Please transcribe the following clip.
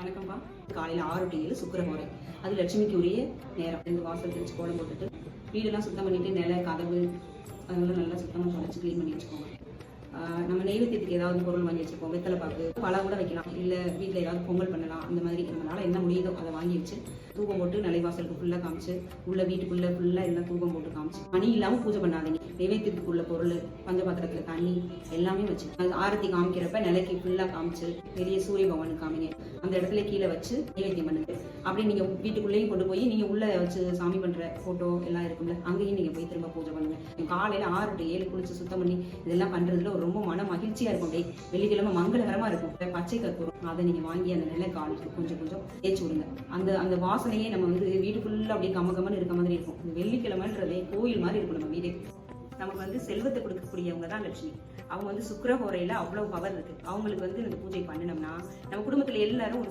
வணக்கம்ப்பா. காலையில் 6 to 7 சுக்கிரஹோரை. அது லட்சுமிக்கு உரிய நேரம். இந்த வாசல் தெளிச்சு கோலம் போட்டுட்டு வீடெல்லாம் சுத்தம் பண்ணிட்டு நில கதவு அதெல்லாம் நல்லா சுத்தமாக தொடச்சி க்ளீன் பண்ணி வச்சுக்கோங்க. நம்ம நெய்வேத்தியத்துக்கு ஏதாவது பொருள் வாங்கி வச்சுருப்போம். வெத்தலை பாக்கு பழம் கூட வைக்கலாம், இல்லை வீட்டில் ஏதாவது பொங்கல் பண்ணலாம். அந்த மாதிரி நம்மளால் என்ன முடியுதோ அதை வாங்கி வச்சு தூபம் போட்டு நிலைவாசலுக்கு ஃபுல்லாக காமிச்சு உள்ள வீட்டுக்குள்ளே ஃபுல்லாக எல்லாம் தூபம் போட்டு காமிச்சு மணி இல்லாமல் பூஜை பண்ணாதீங்க. நெய்வேத்தியத்துக்குள்ள பொருள் பஞ்சபாத்திரத்தில் தண்ணி எல்லாமே வச்சு ஆரத்தி காமிக்கிறப்ப நிலைக்கு ஃபுல்லாக காமிச்சு வெளியே சூரிய பகவானுக்கு காமிங்க. அந்த இடத்துல கீழே வச்சு நைவேத்தியம் பண்ணுங்க. அப்படி நீங்கள் வீட்டுக்குள்ளேயும் கொண்டு போய் நீங்கள் உள்ளே வச்சு சாமி பண்ணுற ஃபோட்டோ எல்லாம் இருக்கும்ல, அங்கேயும் நீங்கள் போய் திரும்ப பூஜை பண்ணுங்க. காலையில் 6 to 7 குளிச்சு சுத்தம் பண்ணி இதெல்லாம் பண்ணுறதுல ரொம்ப மன மகிழ்ச்சியாக இருக்கும். அப்படியே வெள்ளிக்கிழமை மங்களகரமாக இருக்கும். பச்சை கற்பூரம் அதை நீங்கள் வாங்கி அந்த நிலை காலுக்கு கொஞ்சம் கொஞ்சம் தேய்ச்சி விடுங்க. அந்த வாசனையே நம்ம வீடு ஃபுல்லாக அப்படியே கம்மகமன்னு இருக்க மாதிரி இருக்கும். இந்த வெள்ளிக்கிழமைன்றதே கோயில் மாதிரி இருக்கும். நம்ம வீடு நமக்கு செல்வத்தை கொடுக்கக்கூடியவங்க தான் லட்சுமி. அவங்க சுக்கிரஹோரையில் அவ்வளோ பவர் இருக்கு. அவங்களுக்கு இந்த பூஜை பண்ணினோம்னா நம்ம குடும்பத்தில் எல்லாரும் ஒரு